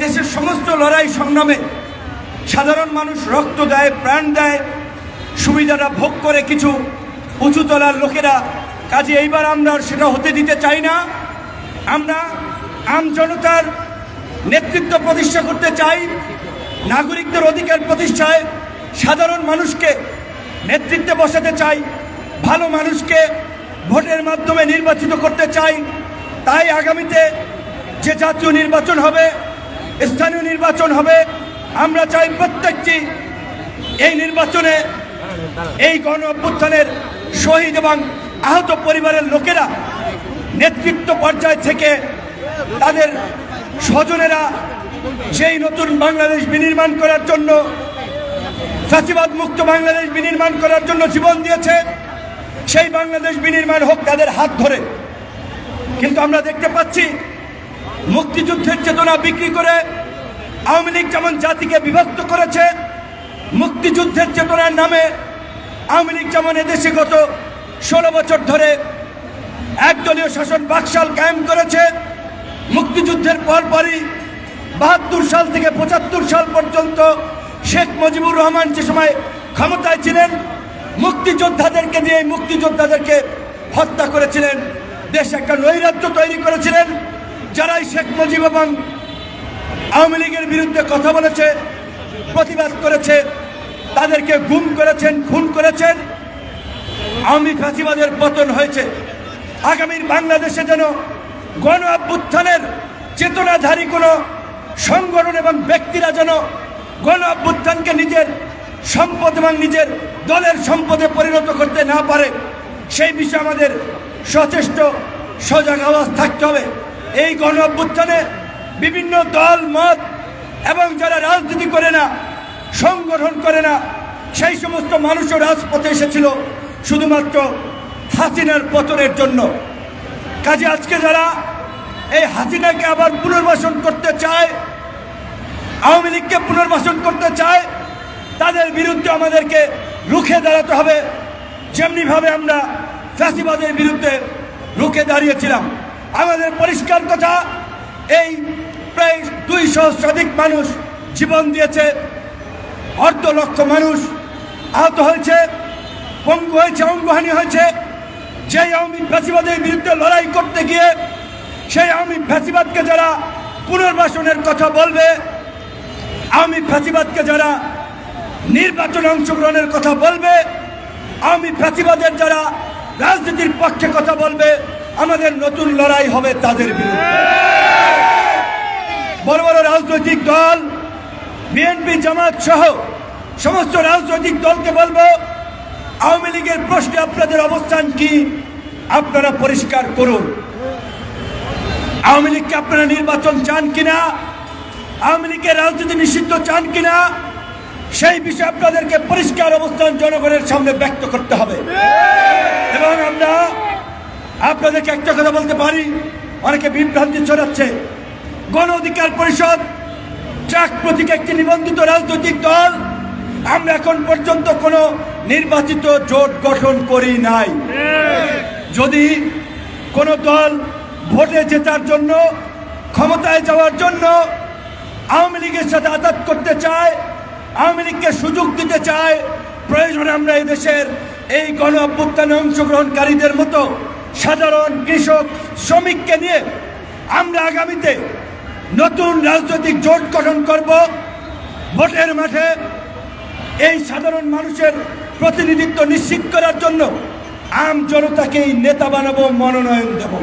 দেশের সমস্ত লড়াই সংগ্রামে সাধারণ মানুষ রক্ত দেয়, প্রাণ দেয়, সুবিধাটা ভোগ করে কিছু উঁচু তলার লোকেরা। কাজে এইবার আমরা সেটা হতে দিতে চাই না। আমরা আম জনতার নেতৃত্ব প্রতিষ্ঠা করতে চাই, নাগরিকদের অধিকার প্রতিষ্ঠায় সাধারণ মানুষকে নেতৃত্বে বসাতে চাই, ভালো মানুষকে ভোটের মাধ্যমে নির্বাচিত করতে চাই। তাই আগামীতে যে জাতীয় নির্বাচন হবে, স্থানীয় নির্বাচন হবে, আমরা চাই প্রত্যেকটি এই নির্বাচনে এই গণ অভ্যুত্থানের শহীদ এবং আহত পরিবারের লোকেরা নেতৃত্ব পর্যায় থেকে তাদের স্বজনেরা সেই নতুন বাংলাদেশ বিনির্মাণ করার জন্য, ফ্যাসিবাদ মুক্ত বাংলাদেশ বিনির্মাণ করার জন্য জীবন দিয়েছে, সেই বাংলাদেশ বিনির্মাণ হোক তাদের হাত ধরে। কিন্তু আমরা দেখতে পাচ্ছি মুক্তিযুদ্ধের চেতনা বিক্রি করে আওয়ামী লীগ যেমন জাতিকে বিভক্ত করেছে, মুক্তিযুদ্ধের চেতনার নামে আওয়ামী লীগ যেমন এদেশে গত 16 বছর ধরে একদলীয় শাসন বাকশাল কায়েম করেছে। মুক্তিযুদ্ধের পরপরই 72 সাল থেকে 75 সাল পর্যন্ত শেখ মুজিবুর রহমান যে সময় ক্ষমতায় ছিলেন, মুক্তিযোদ্ধাদেরকে দিয়ে মুক্তিযোদ্ধাদেরকে হত্যা করেছিলেন, দেশে একটা নৈরাজ্য তৈরি করেছিলেন। যারাই শেখ মুজিব এবং আওয়ামী লীগের বিরুদ্ধে কথা বলেছে, প্রতিবাদ করেছে, তাদেরকে গুম করেছেন, খুন করেছেন। আওয়ামী ফ্যাসিবাদের পতন হয়েছে। আগামীর বাংলাদেশে যেন গণ অভ্যুত্থানের চেতনাধারী কোনো সংগঠন এবং ব্যক্তিরা যেন গণ অভ্যুত্থানকে নিজের সম্পদ এবং নিজের দলের সম্পদে পরিণত করতে না পারে, সেই বিষয়ে আমাদের সচেষ্ট সজাগ আওয়াজ থাকতে হবে। এই গণ অভ্যুত্থানে বিভিন্ন দল মত এবং যারা রাজনীতি করে না, সংগঠন করে না, সেই সমস্ত মানুষও রাজপথে এসেছিল শুধুমাত্র হাসিনার পতনের জন্য। কাজে আজকে যারা এই হাসিনাকে আবার পুনর্বাসন করতে চায়, আওয়ামী লীগকে পুনর্বাসন করতে চায়, তাদের বিরুদ্ধে আমাদেরকে রুখে দাঁড়াতে হবে, যেমনিভাবে আমরা ফ্যাসিবাদের বিরুদ্ধে রুখে দাঁড়িয়েছিলাম। আমাদের পরিষ্কার কথা, এই প্রায় 200 শতাধিক মানুষ জীবন দিয়েছে, অর্ধ লক্ষ মানুষ আহত হয়েছে, পঙ্গু হয়েছে, অঙ্গহানি হয়েছে। সেই আওয়ামী ফ্যাসিবাদের বিরুদ্ধে লড়াই করতে গিয়ে সেই আওয়ামী ফ্যাসিবাদকে যারা পুনর্বাসনের কথা বলবে, আওয়ামী ফ্যাসিবাদকে যারা নির্বাচনে অংশগ্রহণের কথা বলবে, আওয়ামী ফ্যাসিবাদের যারা রাজনীতির পক্ষে কথা বলবে, আমাদের নতুন লড়াই হবে তাদের বিরুদ্ধে। বড় বড় রাজনৈতিক দল, বিএনপি, জামাত সহ সমস্ত রাজনৈতিক দলকে বলবো, আওয়ামী লীগের প্রশ্নে আপনাদের অবস্থান কি আপনারা পরিষ্কার করুন। আওয়ামী লীগকে আপনারা নির্বাচন চান কিনা, আওয়ামী লীগের রাজনীতি নিষিদ্ধ চান কিনা, সেই বিষয়ে আপনাদেরকে পরিষ্কার অবস্থান জনগণের সামনে ব্যক্ত করতে হবে। এবং আমরা আপনাদেরকে একটা কথা বলতে পারি, অনেকে বিভ্রান্তি ছড়াচ্ছে। গণ অধিকার পরিষদ ট্রাক প্রতীক একটি নিবন্ধিত রাজনৈতিক দল। আমরা এখন পর্যন্ত কোনো নির্বাচিত জোট গঠন করি নাই। যদি কোনো দল ভোটে জেতার জন্য, ক্ষমতায় যাওয়ার জন্য আওয়ামী লীগের সাথে আঘাত করতে চায়, আওয়ামী লীগকে সুযোগ দিতে চায়, প্রয়োজনে আমরা এই দেশের এই গণ অভ্যুত্থানে অংশগ্রহণকারীদের মতো সাধারণ কৃষক, শ্রমিককে নিয়ে আমরা আগামীতে নতুন রাজনৈতিক জোট গঠন করব। ভোটের মাঠে এই সাধারণ মানুষের প্রতিনিধিত্ব নিশ্চিত করার জন্য আম জনতাকেই নেতা বানাবো, মনোনয়ন দেব।